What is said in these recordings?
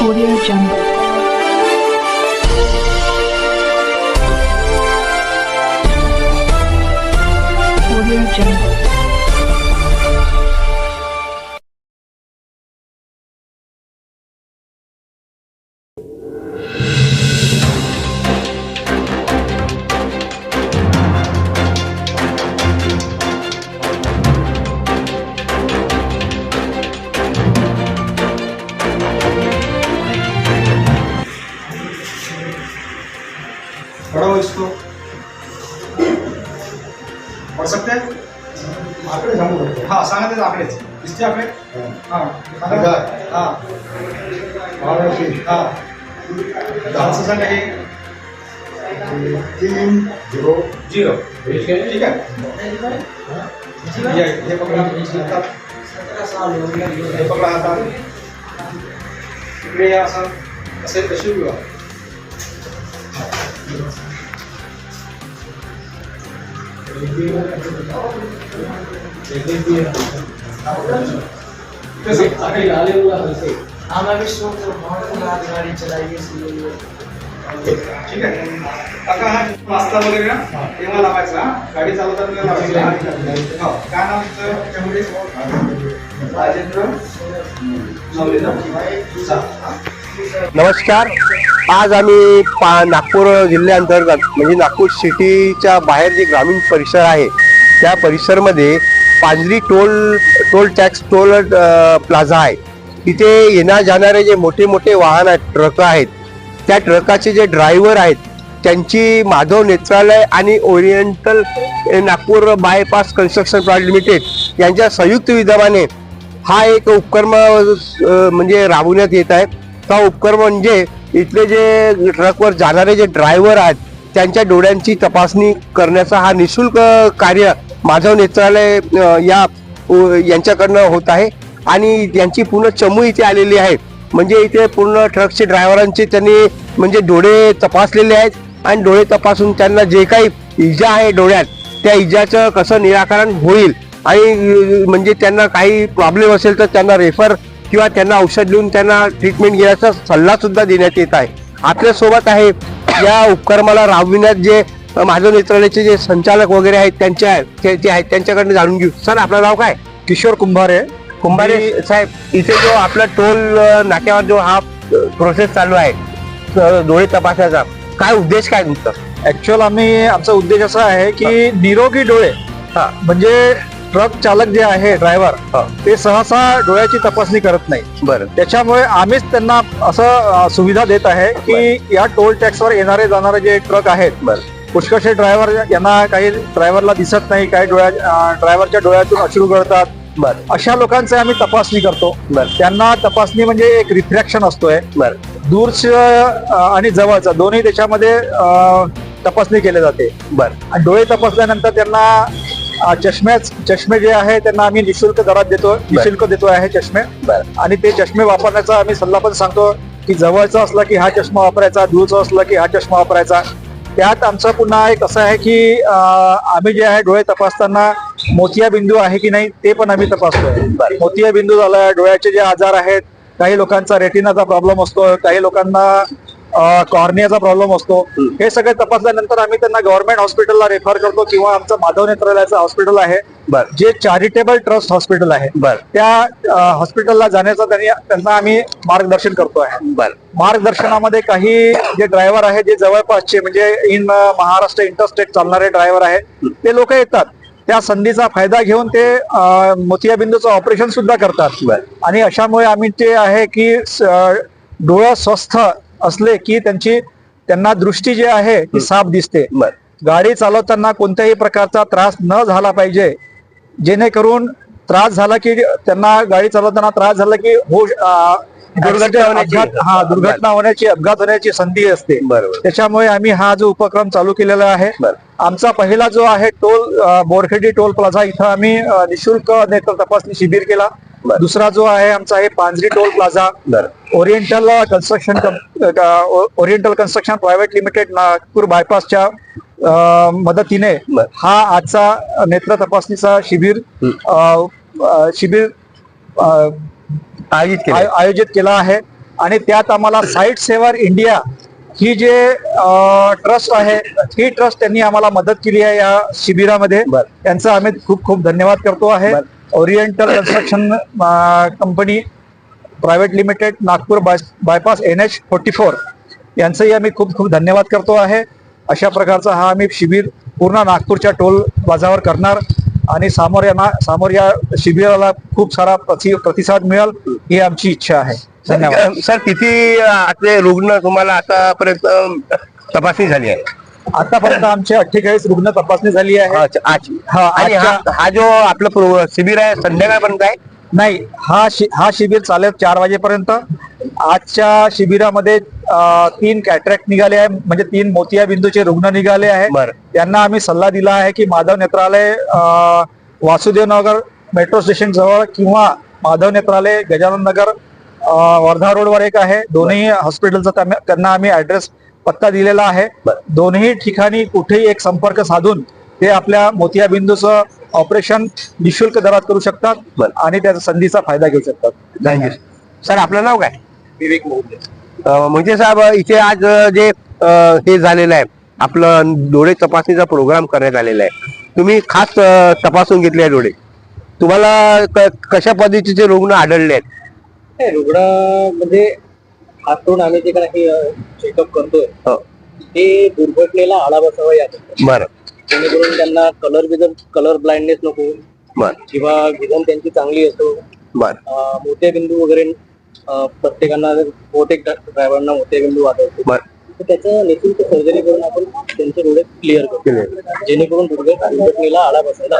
Audio Jungle. Audio Jungle. पढ़ो इसको पढ़ सकते हैं आकडे सांगू शकतो. हाँ सांगा ते आकडेच दिसते आकडे हाँ सांगा हजार. हाँ 1200 हाँ दहाचं सांगा हे 30 झिरो ठीक आहे हे पकडा हे पकडा हातात इकडे या असं असेल कशी घेऊया ठीक आहे काका हा वाजता वगैरे ना तेव्हा लावायचा गाडी चालवताना लावायचा हो काय नाव तुमचं त्याच्यामध्ये राजेंद्र नमस्कार. आज आम्ही नागपूर जिल्ह्याअंतर्गत म्हणजे नागपूर सिटीच्या बाहेर जे ग्रामीण परिसर आहे त्या परिसरमध्ये पांजरी टोल टॅक्स प्लाझा आहे. तिथे येण्या जाणारे जे मोठे मोठे वाहन आहेत ट्रक आहेत त्या ट्रकाचे जे ड्रायव्हर आहेत त्यांची माधव नेत्रालय आणि oriental Nagpur bypass construction private limited यांच्या संयुक्त विद्यमाने हा एक उपक्रम म्हणजे राबवण्यात येत आहे. हा उपक्रम म्हणजे इथले जे ट्रकवर जाणारे जे ड्रायव्हर आहेत त्यांच्या डोळ्यांची तपासणी करण्याचा हा निशुल्क कार्य माधव नेत्रालय यांच्याकडनं होत आहे. आणि यांची पूर्ण चमू इथे आलेली आहे. म्हणजे इथे पूर्ण ट्रकचे ड्रायव्हरांचे त्यांनी म्हणजे डोळे तपासलेले आहेत आणि डोळे तपासून त्यांना जे काही इजा आहे डोळ्यात त्या इजाचं कसं निराकरण होईल आणि म्हणजे त्यांना काही प्रॉब्लेम असेल तर त्यांना रेफर किंवा त्यांना औषध देऊन त्यांना ट्रीटमेंट घेण्याचा सल्ला सुद्धा देण्यात येत आहे. आपल्यासोबत आहे या उपक्रमाला राबविण्यात जे माधव नेत्रालयाचे जे संचालक वगैरे आहेत ते आहेत त्यांच्याकडनं जाणून घेऊ. सर आपलं नाव काय? किशोर कुंभारे. साहेब इथे जो आपला टोल नाक्यावर जो हा प्रोसेस चालू आहे डोळे तपासायचा काय उद्देश काय तुमचा? ऍक्च्युअल आमचा उद्देश असा आहे की निरोगी डोळे म्हणजे ट्रक चालक जे आहे ड्रायव्हर ते सहसा डोळ्याची तपासणी करत नाही. बरं. त्याच्यामुळे आम्हीच त्यांना असं सुविधा देत आहे की या टोल टॅक्सवर येणारे जाणारे जे ट्रक आहेत पुष्कळशे ड्रायव्हर यांना काही ड्रायव्हरला दिसत नाही, काही ड्रायव्हरच्या डोळ्यातून अश्रू गळतात. अशा लोकांचे आम्ही तपासणी करतो. त्यांना तपासणी म्हणजे एक रिफ्रॅक्शन असतोय दूरचं आणि जवळचं दोन्ही त्याच्यामध्ये तपासणी केली जाते. आणि डोळे तपासल्यानंतर त्यांना चष्मे जे आहे त्यांना आम्ही निशुल्क दरात देतो आहे चष्मे. आणि ते चष्मे वापरण्याचा आम्ही सल्ला पण सांगतो की जवळचा असला की हा चष्मा वापरायचा, दूरचा असला की हा चष्मा वापरायचा. त्यात आमचं पुन्हा एक असं आहे की आम्ही जे आहे डोळे तपासताना मोतियाबिंदू आहे की नाही ते पण आम्ही तपासतोय. मोतियाबिंदू झाला, डोळ्याचे जे आजार आहेत, काही लोकांचा रेटिनाचा प्रॉब्लेम असतो, काही लोकांना कॉर्नियाचा प्रॉब्लेम असतो. हे सगळे तपासल्यानंतर आम्ही त्यांना गव्हर्नमेंट हॉस्पिटलला रेफर करतो किंवा आमचं माधव नेत्रालयाचं हॉस्पिटल आहे जे चॅरिटेबल ट्रस्ट हॉस्पिटल आहे त्या हॉस्पिटलला जाण्याचं त्यांना आम्ही मार्गदर्शन करतो आहे. मार्गदर्शनामध्ये काही जे ड्रायव्हर आहेत जे जवळपासचे म्हणजे इन महाराष्ट्र इंटरस्टेट चालणारे ड्रायव्हर आहेत ते लोक येतात. त्या संधीचा फायदा घेऊन ते मोतियाबिंदूचं ऑपरेशन सुद्धा करतात. आणि अशामुळे आम्ही ते आहे की डोळा स्वस्थ असले की त्यांना दृष्टी जी आहे ती साफ दिसते. गाडी चालवताना कोणत्याही प्रकारचा त्रास न झाला पाहिजे, जेणेकरून त्रास झाला की त्यांना गाडी चालवताना त्रास झाला की दुर्घटना होण्याची अपघात होण्याची संधी असते. त्याच्यामुळे आम्ही हा जो उपक्रम चालू केलेला आहे. आमचा पहिला जो आहे बोरखेडी टोल प्लाझा इथं आम्ही निशुल्क नेत्र तपासणी शिबिर केला. दुसरा जो आहे आमचा आहे Panjari toll plaza oriental construction private limited Nagpur बायपासच्या मदतीने हा आजचा नेत्र तपासणीचा शिबिर आयोजित केला आहे. आणि त्यात आम्हाला साईट सेवर इंडिया ही जे ट्रस्ट आहे, ही ट्रस्ट त्यांनी आम्हाला मदत केली आहे या शिबिरामध्ये. त्यांचा आम्ही खूप खूप धन्यवाद करतो आहे. Oriental construction company private limited, Nagpur bypass NH44 यांचंही आम्ही खूप खूप धन्यवाद करतो आहे. अशा प्रकारचा हा आम्ही शिबिर पूर्ण नागपूरच्या टोल बाजावर करणार आणि समोर या शिबिराला खूप सारा प्रतिसाद मिळेल ही आमची इच्छा आहे. धन्यवाद. सर, किती आपले रुग्ण तुम्हाला आतापर्यंत तपासणी झाली आहे? आतापर्यंत आमचे 48 रुग्ण तपासणी झाली आहे. आणि हा जो आपलं शिबिर आहे संध्याकाळपर्यंत आहे? नाही, हा शिबिर चालेल 4 वाजेपर्यंत. आजच्या शिबिरामध्ये 3 कॅटरॅक्ट निघाले आहे, म्हणजे 3 मोतियाबिंदूचे रुग्ण निघाले आहे. त्यांना आम्ही सल्ला दिला आहे की माधव नेत्रालय वासुदेवनगर मेट्रो स्टेशन जवळ किंवा माधव नेत्रालय गजानन नगर वर्धा रोडवर एक आहे. दोन्ही हॉस्पिटलचा त्यांना आम्ही ऍड्रेस पत्ता दिलेला आहे. दोन्ही ठिकाणी कुठेही एक संपर्क साधून ते आपल्या मोतियाबिंदूचं ऑपरेशन निशुल्क दरात करू शकतात आणि त्याचा संधीचा फायदा घेऊ शकतात. Thank you sir. आपलं नाव काय? विवेक मोहिते. म्हणजे साहेब, इथे आज जे हे झालेलं आहे आपलं डोळे तपासणीचा प्रोग्राम करण्यात आलेला आहे. तुम्ही खास तपासून घेतले आहे डोळे. तुम्हाला कशा पद्धतीचे रुग्ण आढळले आहेत? रुग्णामध्ये हात तोंड आम्ही जे काही चेकअप करतोय ते दुर्घटनेला आळा बसावा यात. बरं. जेणेकरून त्यांना कलर ब्लाइंडनेस नको किंवा विजन त्यांची चांगली असो. मोतियाबिंदू वगैरे प्रत्येकांना बहुतेक ड्रायव्हरांना मोतियाबिंदू आढळतो, तर त्याचं निशुल्क सर्जरी करून आपण त्यांचे डोळे क्लिअर करतो जेणेकरून दुर्घटनेला आळा बसायला.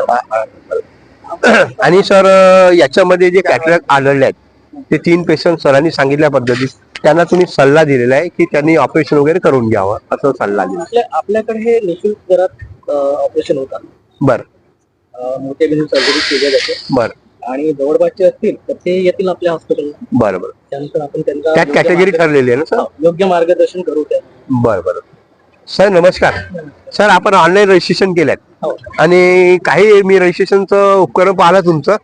आणि सर, याच्यामध्ये जे कॅटरॅक्ट आढळले आहेत ते 3 पेशंट सरांनी सांगितल्या पद्धतीत त्यांना तुम्ही सल्ला दिलेला आहे की त्यांनी ऑपरेशन वगैरे करून घ्यावं, असं सल्ला दिला. आपल्याकडे हे निशुल्क दरात ऑपरेशन होतात. बरं. मोतियाबिंदू सर्जरी केली जाते. बरं. आणि जवळपासचे असतील तर ते येतील आपल्या हॉस्पिटलला. बरं बरं. त्यानंतर आपण त्यांचा त्यात कॅटेगरी ठरलेली आहे ना सर? योग्य मार्गदर्शन करू त्या. बरं बरं. सर नमस्कार. सर, आपण ऑनलाईन रजिस्ट्रेशन केलंय आणि काही मी रजिस्ट्रेशनचं उपकरण पाहिलं तुमचं.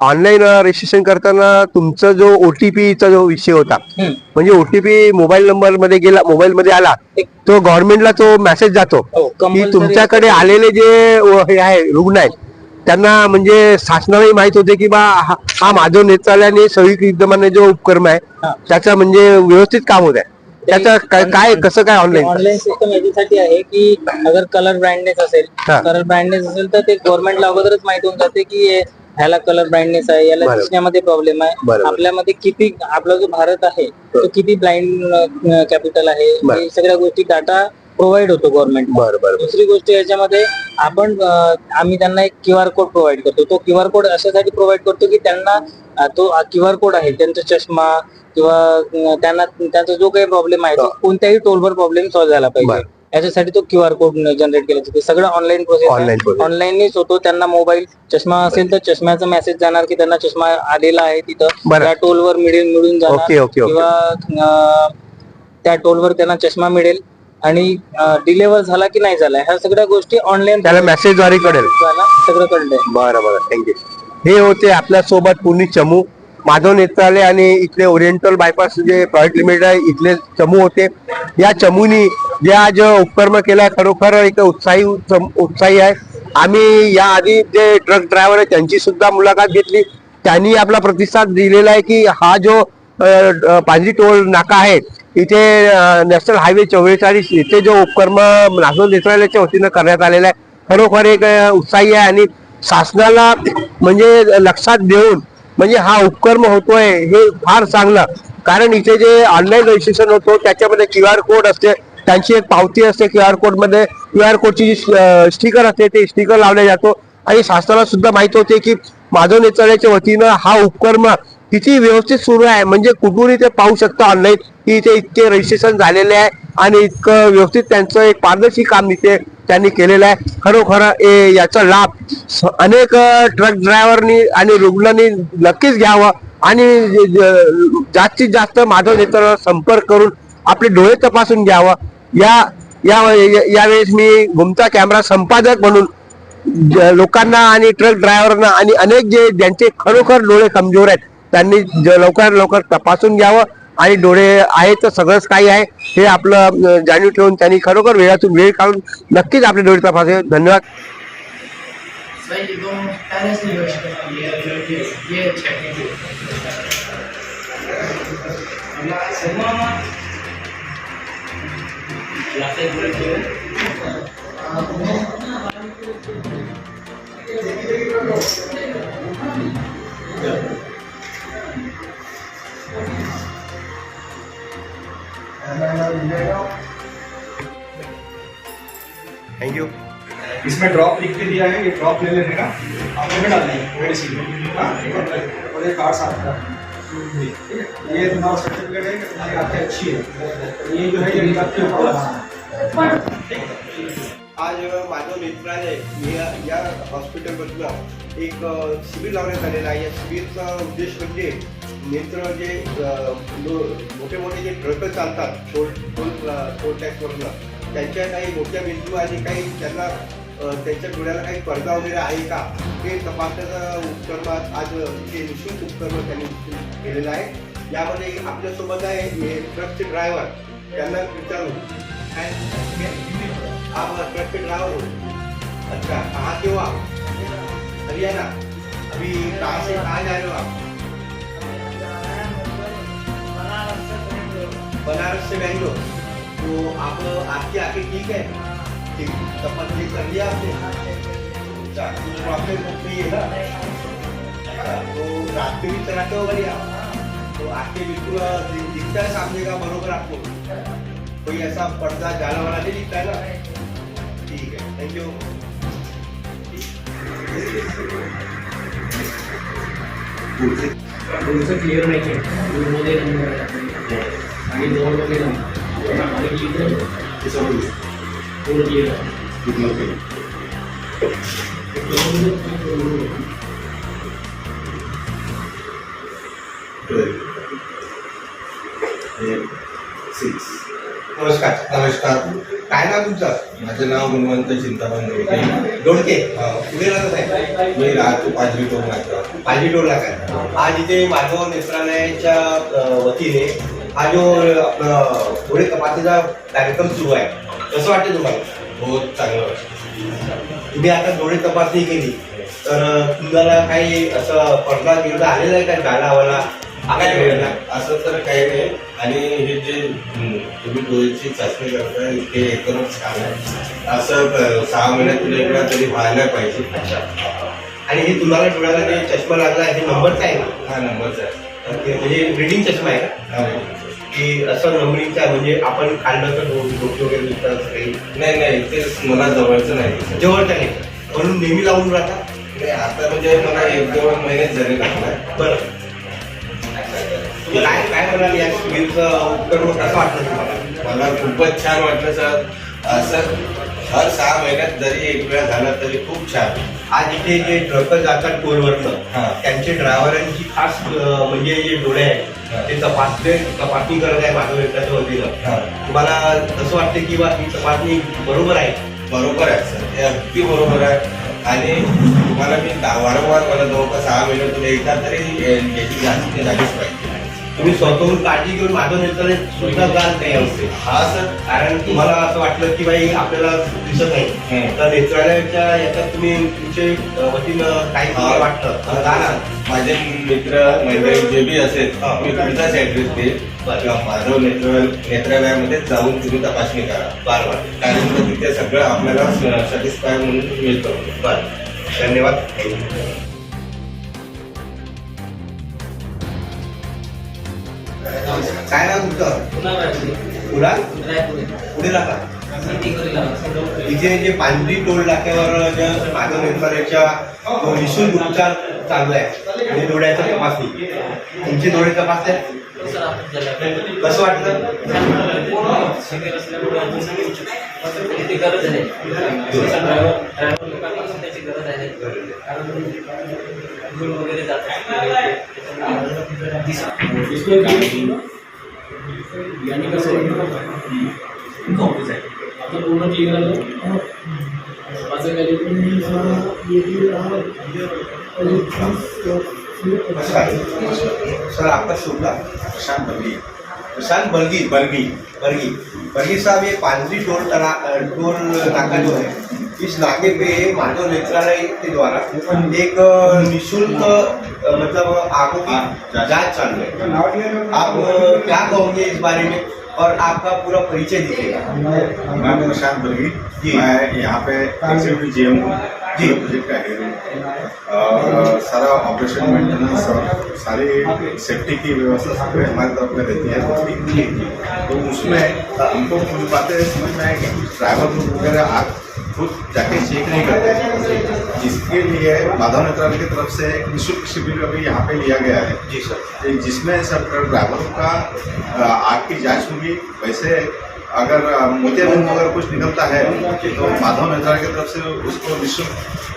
ऑनलाईन रजिस्ट्रेशन करताना तुमचा जो OTPचा जो विषय होता, म्हणजे OTP मोबाईल नंबर मध्ये गेला, मोबाईल मध्ये आला, तो गव्हर्नमेंटला तो मेसेज जातो की तुमच्याकडे आलेले जे हे आहे रुग्ण आहेत त्यांना म्हणजे शासनालाही माहित होते की बा हा माधव नेत्रालयाने सैनिक विद्यमाने जो उपक्रम आहे त्याचा म्हणजे व्यवस्थित काम होत आहे. त्याचं काय कसं काय ऑनलाईन सिस्टम याच्यासाठी आहे की अगर कलर ब्राइंडनेस असेल तर ते गव्हर्नमेंटला अगोदरच माहिती होऊन जाते की ह्याला कलर ब्राइंडनेस आहे, याला दिसण्यामध्ये प्रॉब्लेम आहे. आपल्यामध्ये किती आपला जो भारत आहे तो किती ब्लाइंड कॅपिटल आहे, हे सगळ्या गोष्टी डाटा प्रोव्हाइड होतो गव्हर्नमेंट. दुसरी गोष्ट याच्यामध्ये आम्ही त्यांना एक QR कोड प्रोव्हाइड करतो. तो QR कोड अशासाठी प्रोव्हाइड करतो की त्यांना तो QR कोड आहे त्यांचा चष्मा किंवा त्यांना त्यांचा जो काही प्रॉब्लेम आहे तो कोणत्याही टोलवर प्रॉब्लेम सॉल्व्ह झाला पाहिजे याच्यासाठी तो QR कोड जनरेट केला जातो. सगळं ऑनलाईन प्रोसेस ऑनलाईनच होतो. त्यांना मोबाईल चष्मा असेल तर चष्म्याचा मेसेज जाणार की त्यांना चष्मा आलेला आहे तिथं त्या टोलवर मिळून जाणार किंवा त्या टोलवर त्यांना चष्मा मिळेल आणि डिलेव्हर झाला की नाही झाला ह्या सगळ्या गोष्टी ऑनलाईन त्याला मेसेज द्वारे कळेल. सगळं कळलंय. बरं बरं. थँक्यू. हे होते आपल्या सोबत पुणे चमू माधव नेत्रालय आणि इथले ओरिएंटल बायपास जे प्रायव्हेट लिमिटेड आहे इथले चमू होते. या चमूनी जे आज उपक्रम केलाय खरोखर एक उत्साही आहे. आम्ही या आधी जे ट्रक ड्रायव्हर आहे त्यांची सुद्धा मुलाखत घेतली. त्यांनी आपला प्रतिसाद दिलेला आहे की हा जो पांजरी टोल नाका आहे इथे नॅशनल हायवे 44 इथे जो उपक्रम नागपूर नेत्रालयाच्या वतीनं करण्यात आलेला आहे खरोखर एक उत्साही आहे आणि शासनाला म्हणजे लक्षात देऊन म्हणजे हा उपक्रम होतोय हे फार चांगलं. कारण इथे जे ऑनलाईन रजिस्ट्रेशन होतो त्याच्यामध्ये QR कोड असते, त्यांची एक पावती असते. QR कोड मध्ये QR कोडची जी स्टिकर असते ते स्टिकर लावला जातो आणि शासनाला सुद्धा माहित होते की माधव नेत्रालयाच्या वतीनं हा उपक्रम किती व्यवस्थित सुरू आहे. म्हणजे कुठूनही ते पाहू शकता ऑनलाईन की इथे इतके रजिस्ट्रेशन झालेले आहे आणि इतकं व्यवस्थित त्यांचं एक पारदर्शी काम इथे त्यांनी केलेलं आहे. खरोखर याचा लाभ अनेक ट्रक ड्रायव्हरनी आणि रुग्णांनी नक्कीच घ्यावा आणि जास्तीत जास्त माधव नेत्रालयाला संपर्क करून आपले डोळे तपासून घ्यावा. यावेळेस मी घुमता कॅमेरा संपादक म्हणून लोकांना आणि ट्रक ड्रायव्हरांना आणि अनेक ज्यांचे खरोखर डोळे कमजोर आहेत त्यांनी लवकर तपासून घ्यावं आणि डोळे आहेत तर सगळंच काही आहे हे आपलं जाणीव ठेवून त्यांनी खरोखर वेळातून वेळ काढून नक्कीच आपले डोळे तपासावे. धन्यवाद. Thank you. इसमें ड्रॉप लिख के दिया है, ये ड्रॉप ले लेने का, आप में डालना है मेडिसिन में, हाँ, और ये कार्ड साथ का, ठीक है. ये तुम्हारा सर्टिफिकेट है कि तुम्हारी आंखें अच्छी है, ये जो है ये आपके ऊपर. आज माझं नेत्रालय या हॉस्पिटलमधलं एक शिबिर लावण्यात आलेलं आहे. या शिबिरचा उद्देश म्हणजे नेत्र जे मोठे मोठे जे ट्रक चालतात टोल टॅक्सवरनं, त्यांच्या काही मोठ्या बिंदू आणि काही त्यांना त्यांच्या डोळ्याला काही पडदा वगैरे आहे का हे तपासण्याचा उपक्रम आज इथे निःशुल्क उपक्रम त्यांनी केलेला आहे. यामध्ये आपल्यासोबत आहे हे ट्रकचे ड्रायव्हर, त्यांना विचारू आप ट्रक पे ड्राइवर हो? अच्छा, कहाँ के हो आप? हरियाणा. अभी कहाँ से कहाँ जा रहे हो आप? बनारस से बेंगलोर. तो आप आपकी आंखें ठीक है? ठीक, तब चेक कर लिया आपने? अच्छा, कुछ प्रॉब्लम नहीं है ना? अच्छा, तो रात में भी चलाते हो बढ़िया? तो आंखें बिल्कुल दिखता है सामने का बरोबर आपको? कोई ऐसा पर्दा जाला वाला नहीं दिखता है ना? ठीक है, थैंक यू. पुढचं क्लिअर नाही आहे मध्ये आणि दोन वगैरे पूर्ण क्लिअर नमस्कार. नमस्कार. काय नाव तुमचं? माझं नाव गुणवंत चिंतामण दोडके. कुठे राहत आहे? मी राहतो पाचवी टोल नाका. पालवी टोलला काय? आज इथे माधव नेत्रालयाच्या वतीने हा जो आपला डोळे तपासणीचा कार्यक्रम सुरू आहे, कसं वाटतं तुम्हाला? बहुत चांगलं वाटतं. तुम्ही आता डोळे तपासणी केली तर तुम्हाला काही असं पडदा गिरदा आलेला आहे का गालावाला? असं तर काही नाही. आणि हे जे तुम्ही डोळ्याची चाचणी करताय ते एकदमच छान आहे. असं 6 महिन्यातून एकदा तरी व्हायला पाहिजे. आणि हे तुम्हाला डोळ्याला जे चष्मा लागला आहे, हे नंबरचा आहे का? हा नंबरचा आहे. म्हणजे रिडिंग चष्मा आहे का? की असं नंबरिंगचा म्हणजे आपण काढलं तर डोके वगैरे दुसरं काही? नाही ते मला जवळचं नाही. जवळचा नाही म्हणून नेहमी लावून राहता? नाही, आता म्हणजे मला 1-2 महिनेच जरी लागलाय. बरं. काय काय म्हणाल या शिबिरचं उपक्रम कसं वाटलं तुम्हाला? मला खूपच छान वाटलं सर. असं हर 6 महिन्यात जरी एक वेळा झाला तरी खूप छान. आज इथे जे ट्रक जातात टोलवरनं, त्यांचे ड्रायव्हरांची खास म्हणजे जे डोळे आहेत ते तपासणी करत आहे माधव नेत्राच्या वतीनं. तुम्हाला असं वाटतं की बा ही तपासणी बरोबर आहे? बरोबर आहे सर, हे अगदी बरोबर आहे. आणि तुम्हाला मी वारंवार मला जवळपास 6 महिन्यातून एकदा तरी याची जास्ती झालीच पाहिजे. तुम्ही स्वतःहून काळजी घेऊन माधव नेत्रालय सुद्धा जाल काही असते? हा सर. कारण तुम्हाला असं वाटलं की बाई आपल्याला दिसत नाही तर नेत्रालयाच्या याच्यात तुम्ही तुमच्या वतीनं काही तुम्हाला वाटलं तर जाणार. माझे मित्र मंडळी जे बी असेल मी तुमचाच ऍड्रेस देईल. माधव नेत्रालयामध्ये जाऊन तुम्ही तपासणी करा. बरोबर. कारण तिथे सगळं आपल्याला सॅटिस्फाय म्हणून मिळतं. बरं, धन्यवाद. काय नाव तुमचं? पुन्हा पुढे राहता? इथे जे पांढरी टोल नाक्यावर जे माधव नेत्रालयाच्या निःशुल्क उपचार चालू आहे आणि डोळ्याचा तपासणी, तुमचे डोळे तपासले कसं वाटलं? गरज आहे त्याची गरज आहे कारण वगैरे यांनी कसं ऑफिस आहे आता पूर्ण क्लिअर आलं. माझं काही सर आपका शुभ नाम? प्रशांत बबली. प्रशांत बर्गी बर्गी बर्गी बर्गी साहब, ये पांजरी टोल नाका जो है, इस नाके पे माधव नेत्रालय के द्वारा एक निःशुल्क मतलब आंखों की जांच चालू है। आप क्या कहोगे इस बारे में और आपका पूरा परिचय दीजिएगा। मैं प्रशांत बर्गी जी। मैं यहाँ पे एक्सिक्यूटिव जीएम हूँ जी, प्रोजेक्ट का हेड हूँ और सारा ऑपरेशन मेंटेनेंस और सारी सेफ्टी की व्यवस्था सब हमारी तरफ में रहती है। तो उसमें हमको कुछ बातें समझ में आए कि कुछ ड्राइवर लोग वगैरह आप खुद जाके चेक नहीं करते, जिसके लिए माधव नेत्रालय की तरफ से एक निःशुल्क शिविर अभी यहाँ पे लिया गया है जी सर, जिसमें सब ड्राइवरों का आँख की जांच होगी। वैसे अगर मोतियाबिंद अगर कुछ निकलता है तो माधव नेत्रालय की तरफ से उसको निःशुल्क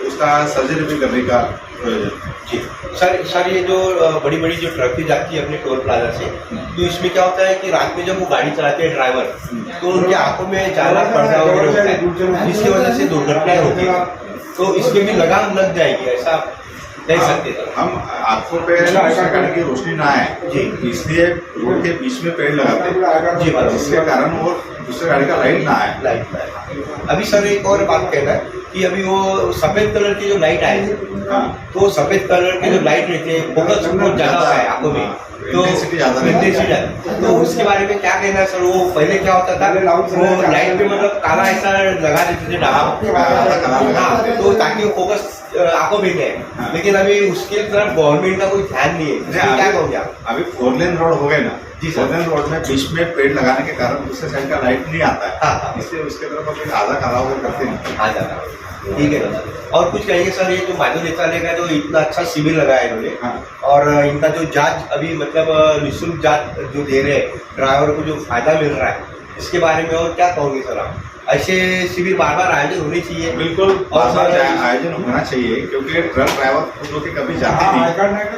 उसका सर्जरी भी करने का प्रयोजन जी। सर ये जो बड़ी बड़ी जो ट्रकें जाती है अपने टोल प्लाजा से, तो इसमें क्या होता है कि रात में जब वो गाड़ी चलाते हैं ड्राइवर, तो उनकी आंखों में ज्यादा पर्दा वगैरह होता है, जिसकी वजह से दुर्घटनाएं होती है। तो इसमें भी लगाम लग जाएगी, ऐसा आप देख सकते हैं। हम आंखों पे गाड़ी की रोशनी ना आए जी, इसलिए रोड के बीच में पेड़ लगाते हैं जी, जिसके कारण वो दूसरे गाड़ी का लाइट ना आए। लाइट अभी सर एक और बात कहना है कि अभी वो सफेद कलर की जो लाइट आए, तो सफेद कलर के जो लाइट रहते हैं फोकस बहुत ज्यादा होता है आंखों में, तो इंटेंसिटी, तो उसके बारे में क्या कहना है सर? वो पहले क्या होता था, वो लाइट पे मतलब काला ऐसा लगा देते थे हाँ, तो ताकि वो फोकस आंखों में जाए, लेकिन अभी उसके तरफ गवर्नमेंट का कोई ध्यान नहीं है। क्या कहोगे आप? अभी 4 लेन रोड हो गए ना जी, 4 लेन रोड में बीच में पेड़ लगाने के कारण दूसरे साइड का लाइट नहीं आता है, इसलिए उसके तरफ अभी आधा काला होकर करते नहीं आ जाता है। ठीक है ना। और कुछ कहेंगे सर, ये जो माधव नेत्रालय का जो इतना अच्छा शिविर लगाया इन्होंने, और इनका जो जांच अभी मतलब निःशुल्क जांच जो दे रहे हैं ड्राइवर को, जो फायदा मिल रहा है, इसके बारे में और क्या कहोगे सर आप? ऐसे शिविर बार बार आयोजन होने चाहिए। बिल्कुल बार आयोजन होना चाहिए, क्योंकि ट्रक ड्राइवर खुद होकर कभी जाते नहीं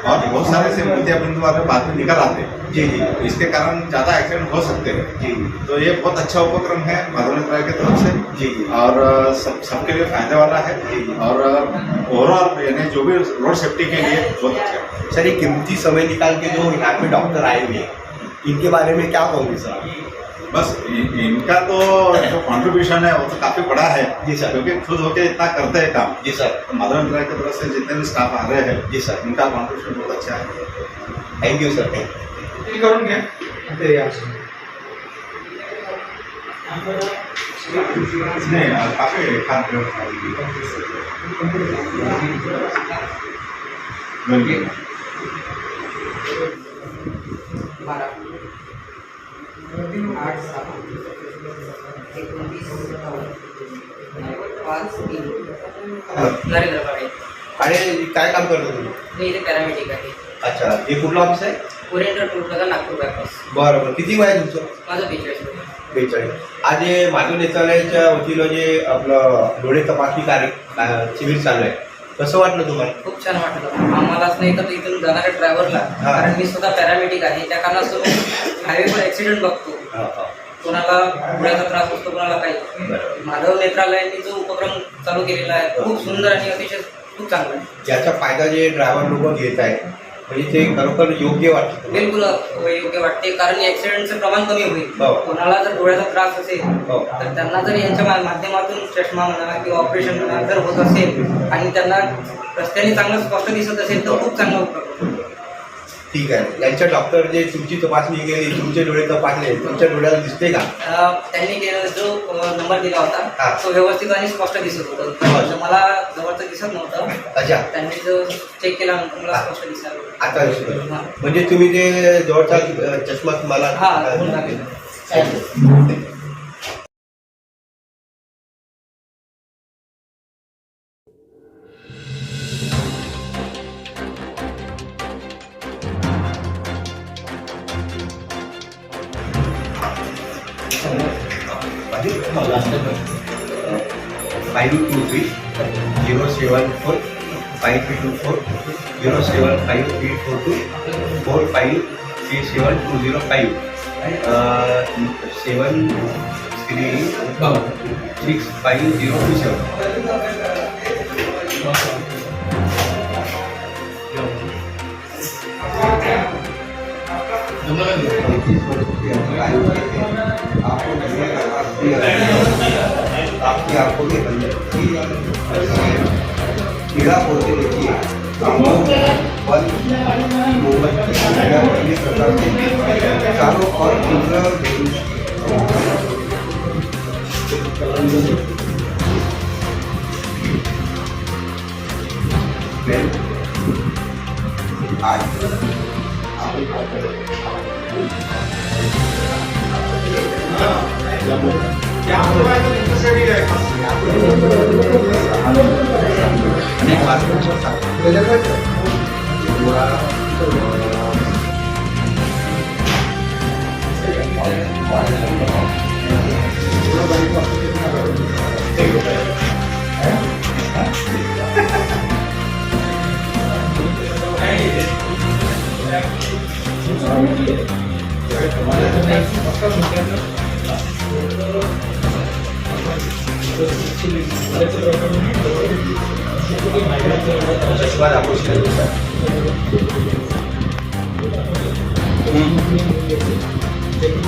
और बहुत सारे से मोतियाबिंद वाले बाद में निकल आते हैं जी जी, इसके कारण ज़्यादा एक्सीडेंट हो सकते हैं जी। तो ये बहुत अच्छा उपक्रम है माधव नेत्रालय की तरफ से जी, और सबके लिए फायदे वाला है जी, और ओवरऑल यानी जो भी रोड सेफ्टी के लिए बहुत अच्छा है। सर, ये कीमती समय निकाल के जो यहाँ पे डॉक्टर आए हुए हैं, इनके बारे में क्या कहोगे सर? बस इनका तो जो कंट्रीब्यूशन है वो तो काफी बड़ा है जी सर, क्योंकि खुद होके इतना करते हैं काम जी सर। तो माधव नेत्रालय की तरफ से जितने भी स्टाफ आ रहे हैं जी सर, उनका कंट्रीब्यूशन बहुत अच्छा है। Thank you sir. करून घ्या ते या नहीं काफी खाते नरेंद्र आणि काय काम करतो तुम्ही? मी इथे पॅरामेडिक आहे. अच्छा, हे कुठलं ऑफिस आहे? Oriental tour plaza Nagpur bypass. बरं बरं. किती वय आहे तुमचं? माझं 42 वर्ष. 42. आज हे माधव नेत्रालयाच्या वतीनं जे आपलं डोळे तपासणी शिबिर चालू आहे, कसं वाटलं तुम्हाला? खूप छान वाटलं आम्हालाच नाही तर इथून जाणाऱ्या ड्रायव्हरला, कारण मी स्वतः पॅरामेडिक आहे. त्या कारणास्तव हायवेवर ऍक्सिडेंट बघतो, कोणाला डोळ्याचा त्रास असतो, कोणाला काही. माधव नेत्रालयांनी जो उपक्रम चालू केलेला आहे खूप सुंदर आणि अतिशय खूप चांगला आहे. याचा फायदा जे ड्रायव्हर लोक घेत आहेत, म्हणजे ते खरोखर योग्य वाटतं. बिलकुल योग्य वाटते, कारण ऍक्सिडेंटचं प्रमाण कमी होईल. हो. कोणाला जर डोळ्याचा त्रास असेल हो. तर त्यांना जर यांच्या माध्यमातून चष्मा म्हणा किंवा ऑपरेशन म्हणा जर होत असेल आणि त्यांना रस्त्याने चांगलं स्पष्ट दिसत असेल तर खूप चांगला उपक्रम. ठीक आहे. यांच्या डॉक्टर जे तुमची तपासणी केली, तुमचे डोळे तपासले, तुमच्या डोळ्याला दिसते का? त्यांनी जो नंबर दिला हा. होता तो व्यवस्थित आणि स्पष्ट दिसत होतं. मला जवळचं दिसत नव्हतं. अच्छा, त्यांनी जो चेक केल्यानंतर मला स्पष्ट दिसायला. आता दिसतं. म्हणजे तुम्ही ते जवळचा चष्मा तुम्हाला हा होऊन टाकलेला. फाइव 2 3 074 5324 075 842 45 37205 7365 027. आपकी आंखों के अंदर कीड़ा होते देखिए मोमबत्ती प्रकार के चारों और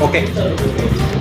ओके